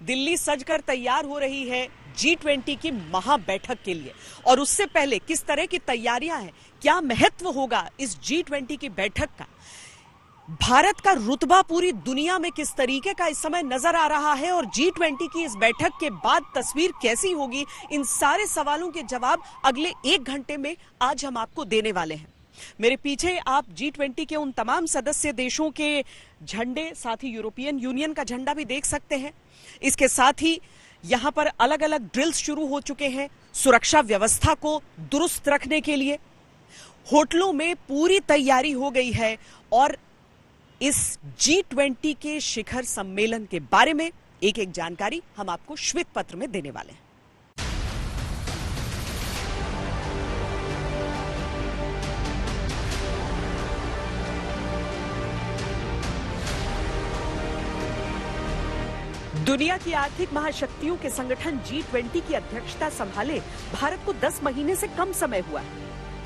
दिल्ली सजकर तैयार हो रही है G20 की महा बैठक के लिए। और उससे पहले किस तरह की तैयारियां हैं, क्या महत्व होगा इस G20 की बैठक का, भारत का रुतबा पूरी दुनिया में किस तरीके का इस समय नजर आ रहा है और G20 की इस बैठक के बाद तस्वीर कैसी होगी, इन सारे सवालों के जवाब अगले 1 घंटे में आज हम आपको देने वाले हैं। मेरे पीछे आप G20 के उन तमाम सदस्य देशों के झंडे, साथ ही यूरोपियन यूनियन का झंडा भी देख सकते हैं। इसके साथ ही यहां पर अलग अलग ड्रिल्स शुरू हो चुके हैं सुरक्षा व्यवस्था को दुरुस्त रखने के लिए। होटलों में पूरी तैयारी हो गई है और इस G20 के शिखर सम्मेलन के बारे में एक एक जानकारी हम आपको श्वेत पत्र में देने वाले हैं। दुनिया की आर्थिक महाशक्तियों के संगठन G20 की अध्यक्षता संभाले भारत को 10 महीने से कम समय हुआ है,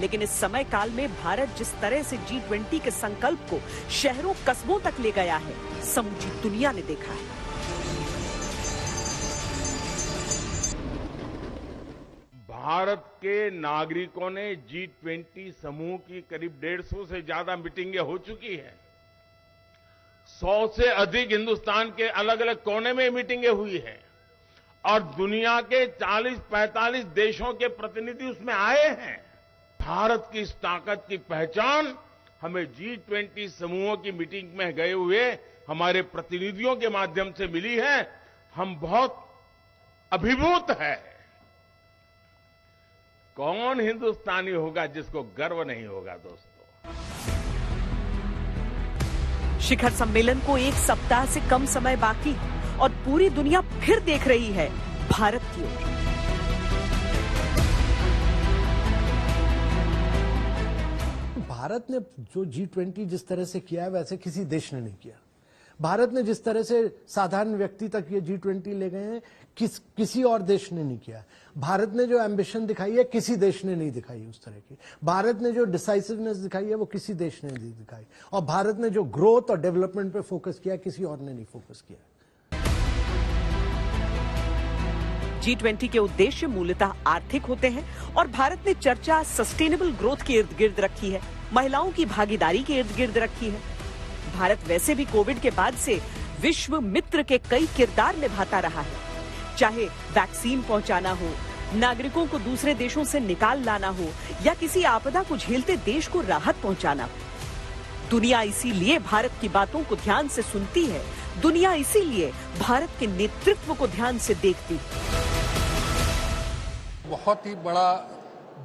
लेकिन इस समय काल में भारत जिस तरह से G20 के संकल्प को शहरों कस्बों तक ले गया है, समूची दुनिया ने देखा है। भारत के नागरिकों ने G20 समूह की करीब 150 से ज्यादा मीटिंगें हो चुकी है। 100 से अधिक हिंदुस्तान के अलग अलग कोने में मीटिंगें हुई है और दुनिया के 40-45 देशों के प्रतिनिधि उसमें आए हैं। भारत की इस ताकत की पहचान हमें G20 समूहों की मीटिंग में गए हुए हमारे प्रतिनिधियों के माध्यम से मिली है। हम बहुत अभिभूत हैं। कौन हिंदुस्तानी होगा जिसको गर्व नहीं होगा दोस्तों। शिखर सम्मेलन को 1 सप्ताह से कम समय बाकी है और पूरी दुनिया फिर देख रही है भारत की ओर। भारत ने जो G20 जिस तरह से किया है वैसे किसी देश ने नहीं किया। भारत ने जिस तरह से साधारण व्यक्ति तक ये G20 ले गए हैं किसी और देश ने नहीं किया। भारत ने जो एम्बिशन दिखाई है किसी देश ने नहीं दिखाई उस तरह की। भारत ने जो डिसाइसिवनेस दिखाई है वो किसी देश ने नहीं दिखाई। और भारत ने जो ग्रोथ और डेवलपमेंट पे फोकस किया किसी और ने नहीं फोकस किया। G20 के उद्देश्य मूलतः आर्थिक होते हैं और भारत ने चर्चा सस्टेनेबल ग्रोथ के इर्द गिर्द रखी है, महिलाओं की भागीदारी के इर्द गिर्द रखी है। भारत वैसे भी कोविड के बाद से विश्व मित्र के कई किरदार निभाता रहा है, चाहे वैक्सीन पहुंचाना हो, नागरिकों को दूसरे देशों से निकाल लाना हो या किसी आपदा को झेलते देश को राहत पहुंचाना हो। दुनिया इसीलिए भारत की बातों को ध्यान से सुनती है, दुनिया इसीलिए भारत के नेतृत्व को ध्यान से देखती है। बहुत ही बड़ा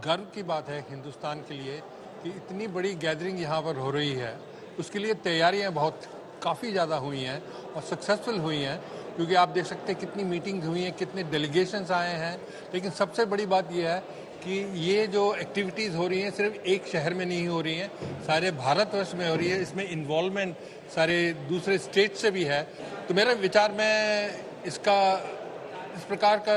गर्व की बात है हिंदुस्तान के लिए कि इतनी बड़ी गैदरिंग यहाँ पर हो रही है। उसके लिए तैयारियां काफ़ी ज़्यादा हुई हैं और सक्सेसफुल हुई हैं, क्योंकि आप देख सकते हैं कितनी मीटिंग्स हुई हैं, कितने डेलीगेशंस आए हैं। लेकिन सबसे बड़ी बात यह है कि ये जो एक्टिविटीज़ हो रही हैं सिर्फ एक शहर में नहीं हो रही हैं, सारे भारतवर्ष में हो रही है। इसमें इन्वॉल्वमेंट सारे दूसरे स्टेट से भी है। तो मेरे विचार में इस प्रकार का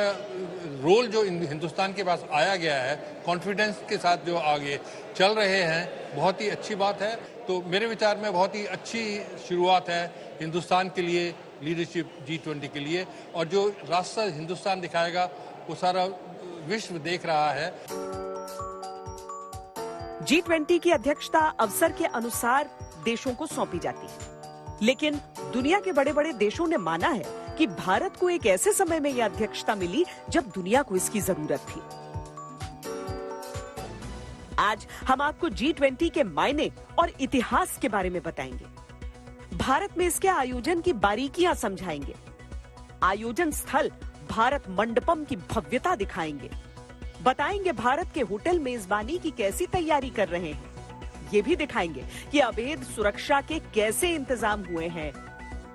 रोल जो हिंदुस्तान के पास आया गया है, कॉन्फिडेंस के साथ जो आगे चल रहे हैं, बहुत ही अच्छी बात है। तो मेरे विचार में बहुत ही अच्छी शुरुआत है हिंदुस्तान के लिए, लीडरशिप G20 के लिए। और जो रास्ता हिंदुस्तान दिखाएगा वो सारा विश्व देख रहा है। G20 की अध्यक्षता अवसर के अनुसार देशों को सौंपी जाती है, लेकिन दुनिया के बड़े बड़े देशों ने माना है कि भारत को एक ऐसे समय में यह अध्यक्षता मिली जब दुनिया को इसकी जरूरत थी। आज हम आपको G20 के मायने और इतिहास के बारे में बताएंगे। भारत में इसके आयोजन की बारीकियां समझाएंगे। आयोजन स्थल भारत मंडपम की भव्यता दिखाएंगे। बताएंगे भारत के होटल मेजबानी की कैसी तैयारी कर रहे हैं। ये भी दिखाएंगे कि अवैध सुरक्षा के कैसे इंतजाम हुए हैं।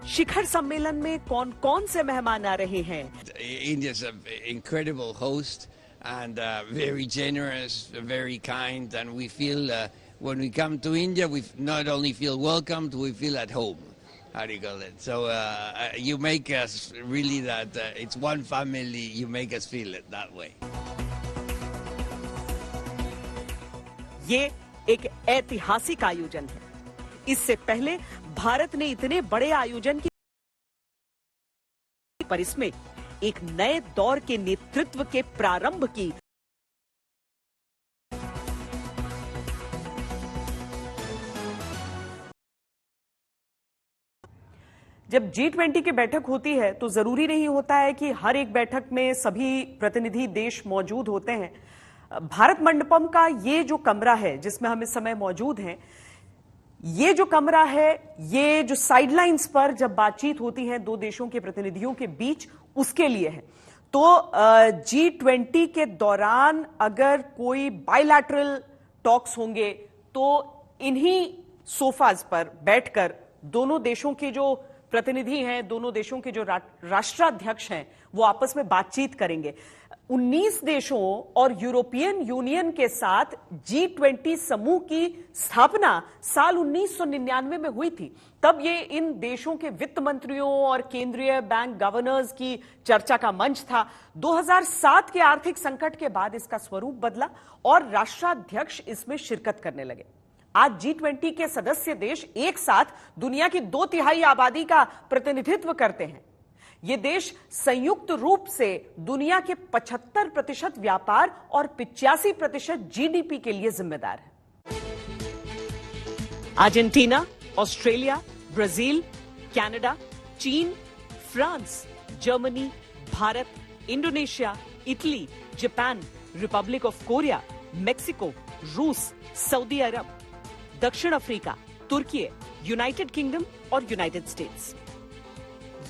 शिखर सम्मेलन में कौन कौन से मेहमान आ रहे हैं। India is an incredible host and very generous, very kind, and we feel when we come to India, we not only feel welcomed, we feel at home. How do you call it? So you make us really that it's one family. You make us feel it that way. ये एक ऐतिहासिक आयोजन है। इससे पहले भारत ने इतने बड़े आयोजन की पर इसमें एक नए दौर के नेतृत्व के प्रारंभ की जब G20 की बैठक होती है तो जरूरी नहीं होता है कि हर एक बैठक में सभी प्रतिनिधि देश मौजूद होते हैं। भारत मंडपम का ये जो कमरा है जिसमें हम इस समय मौजूद हैं, ये जो कमरा है, ये जो साइडलाइंस पर जब बातचीत होती है दो देशों के प्रतिनिधियों के बीच, उसके लिए है। तो G20 के दौरान अगर कोई बायलैटरल टॉक्स होंगे तो इन्हीं सोफाज पर बैठकर दोनों देशों के जो प्रतिनिधि हैं, दोनों देशों के जो राष्ट्राध्यक्ष हैं, वो आपस में बातचीत करेंगे। 19 देशों और यूरोपियन यूनियन के साथ G20 समूह की स्थापना साल 1999 में हुई थी। तब ये इन देशों के वित्त मंत्रियों और केंद्रीय बैंक गवर्नर्स की चर्चा का मंच था। 2007 के आर्थिक संकट के बाद इसका स्वरूप बदला और राष्ट्राध्यक्ष इसमें शिरकत करने लगे। आज G20 के सदस्य देश एक साथ दुनिया की 2/3 आबादी का प्रतिनिधित्व करते हैं। ये देश संयुक्त रूप से दुनिया के 75% व्यापार और 85% GDP के लिए जिम्मेदार है। अर्जेंटीना, ऑस्ट्रेलिया, ब्राजील, कनाडा, चीन, France, Germany, Bharat, Indonesia, Italy, Japan, Republic of Korea, Mexico, रूस, सऊदी अरब, दक्षिण अफ्रीका, तुर्की, यूनाइटेड किंगडम और यूनाइटेड स्टेट्स,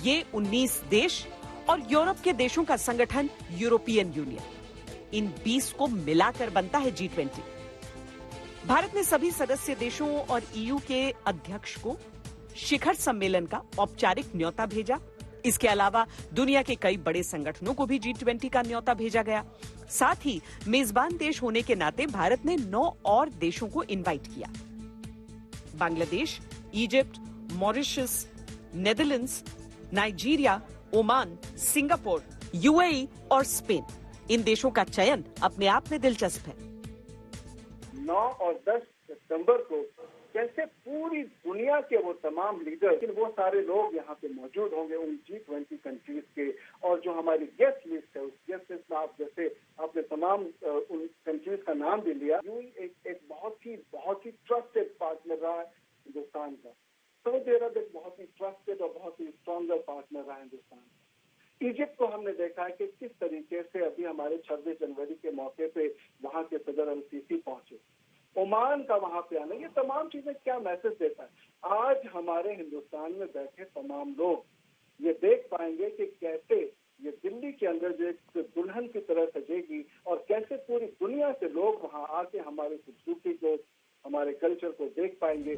ये 19 देश और यूरोप के देशों का संगठन यूरोपियन यूनियन, इन 20 को मिलाकर बनता है G20। भारत ने सभी सदस्य देशों और EU के अध्यक्ष को शिखर सम्मेलन का औपचारिक न्योता भेजा। इसके अलावा दुनिया के कई बड़े संगठनों को भी G20 का न्योता भेजा गया। साथ ही मेजबान देश होने के नाते भारत ने 9 और देशों को इनवाइट किया। Bangladesh, Egypt, Mauritius, Netherlands, Nigeria, Oman, Singapore, UAE और स्पेन, इन देशों का चयन अपने आप में दिलचस्प है। 9 और 10 सितंबर को कैसे पूरी दुनिया के वो तमाम लीडर, लेकिन वो सारे लोग यहाँ पे मौजूद होंगे उन G20 कंट्रीज के, और जो हमारी गेस्ट लिस्ट है उस गेस्ट लिस्ट में आप जैसे आपने तमाम उन कंट्रीज का नाम भी लिया। यूएई एक बहुत ही ट्रस्टेड पार्टनर रहा है हिंदुस्तान का। सऊदी अरब एक बहुत ही ट्रस्टेड और बहुत ही स्ट्रॉन्गर पार्टनर रहा है हिंदुस्तान। इजिप्ट को हमने देखा है कि किस तरीके से अभी हमारे 26 जनवरी के मौके पे वहाँ के सदर अल-सीसी पहुंचे। ओमान का वहां पे आना, ये तमाम चीजें क्या मैसेज देता है। आज हमारे हिंदुस्तान में बैठे तमाम लोग ये देख पाएंगे कि कैसे ये दिल्ली के अंदर जो एक दुल्हन की तरह सजेगी और कैसे पूरी दुनिया से लोग वहां आके हमारे खूबसूरती को, हमारे कल्चर को देख पाएंगे।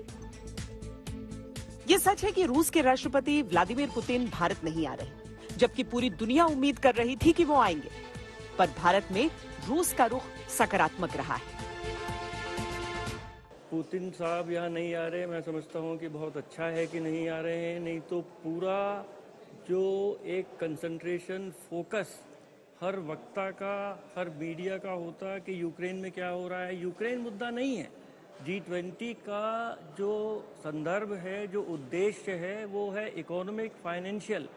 ये सच है कि रूस के राष्ट्रपति व्लादिमीर पुतिन भारत नहीं आ रहे, जबकि पूरी दुनिया उम्मीद कर रही थी कि वो आएंगे। पर भारत में रूस का रुख सकारात्मक रहा है। पुतिन साहब यहाँ नहीं आ रहे, मैं समझता हूँ कि बहुत अच्छा है कि नहीं आ रहे हैं। नहीं तो पूरा जो एक कंसंट्रेशन, फोकस हर वक्ता का, हर मीडिया का होता कि यूक्रेन में क्या हो रहा है। यूक्रेन मुद्दा नहीं है। G20 का जो संदर्भ है, जो उद्देश्य है, वो है इकोनॉमिक, फाइनेंशियल,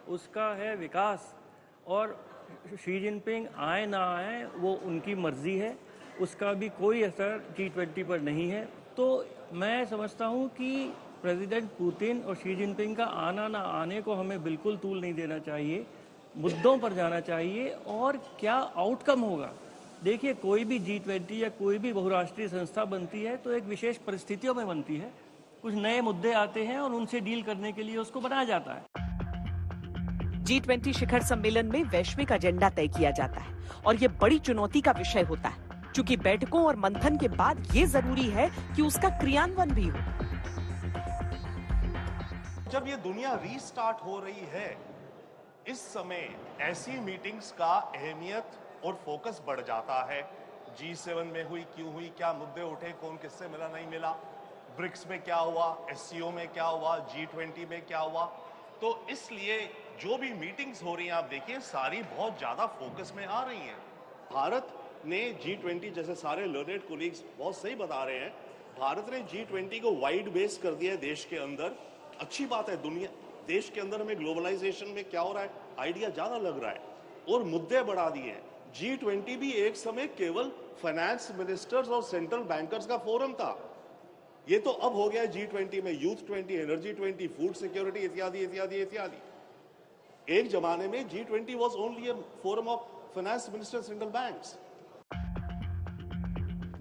उसका है विकास। और शी जिनपिंग आए ना आए वो उनकी मर्जी है, उसका भी कोई असर G20 पर नहीं है। तो मैं समझता हूँ कि प्रेसिडेंट पुतिन और शी जिनपिंग का आना ना आने को हमें बिल्कुल तूल नहीं देना चाहिए, मुद्दों पर जाना चाहिए और क्या आउटकम होगा। देखिए, कोई भी G20 या कोई भी बहुराष्ट्रीय संस्था बनती है तो एक विशेष परिस्थितियों में बनती है। कुछ नए मुद्दे आते हैं और उनसे डील करने के लिए उसको बनाया जाता है। G20 शिखर सम्मेलन में वैश्विक एजेंडा तय किया जाता है और ये बड़ी चुनौती का विषय होता है, क्योंकि बैठकों और मंथन के बाद ये जरूरी है कि उसका क्रियान्वयन भी हो। जब ये दुनिया रीस्टार्ट हो रही है, इस समय ऐसी मीटिंग्स का अहमियत और फोकस बढ़ जाता है। G7 में हुई, क्यों हुई, क्या मुद्दे उठे, कौन किससे मिला नहीं मिला, ब्रिक्स में क्या हुआ, SCO में क्या हुआ, G20 में क्या हुआ। तो इसलिए जो भी मीटिंग्स हो रही हैं, आप देखिए सारी बहुत ज्यादा फोकस में आ रही हैं। भारत ने G20, जैसे सारे लर्नेड कोलीग्स बहुत सही बता रहे हैं, भारत ने G20 को वाइड बेस कर दिया है देश के अंदर। अच्छी बात है। दुनिया, देश के अंदर हमें ग्लोबलाइजेशन में क्या हो रहा है, आइडिया ज्यादा लग रहा है और मुद्दे बढ़ा दिए हैं। G20 भी एक समय केवल फाइनेंस मिनिस्टर्स और सेंट्रल बैंकर्स का फोरम था, ये तो अब हो गया है G20 में यूथ 20, एनर्जी 20, फूड सिक्योरिटी इत्यादि इत्यादि इत्यादि। एक जमाने में G20 was only a forum of finance ministers, central banks.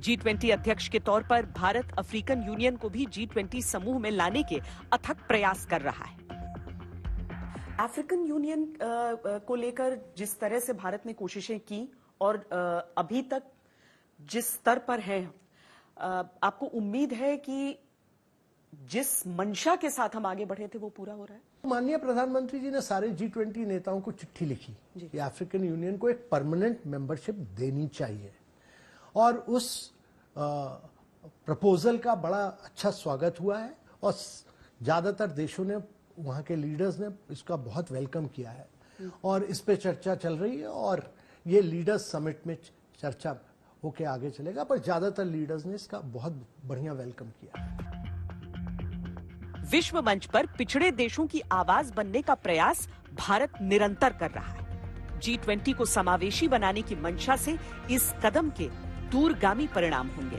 G20 अध्यक्ष के तौर पर भारत अफ्रीकन यूनियन को भी G20 समूह में लाने के अथक प्रयास कर रहा है। अफ्रीकन यूनियन को लेकर जिस तरह से भारत ने कोशिशें की और अभी तक जिस स्तर पर है, आपको उम्मीद है कि जिस मंशा के साथ हम आगे बढ़े थे वो पूरा हो रहा है? माननीय प्रधानमंत्री जी ने सारे G20 नेताओं को चिट्ठी लिखी कि अफ्रीकन यूनियन को एक परमानेंट मेंबरशिप देनी चाहिए और उस प्रपोजल का बड़ा अच्छा स्वागत हुआ है और ज्यादातर देशों ने, वहां के लीडर्स ने इसका बहुत वेलकम किया है और इस पे चर्चा चल रही है और ये लीडर्स समिट में चर्चा होके आगे चलेगा, पर ज्यादातर लीडर्स ने इसका बहुत बढ़िया वेलकम किया। विश्व मंच पर पिछड़े देशों की आवाज बनने का प्रयास भारत निरंतर कर रहा है। G20 को समावेशी बनाने की मंशा से इस कदम के दूरगामी परिणाम होंगे।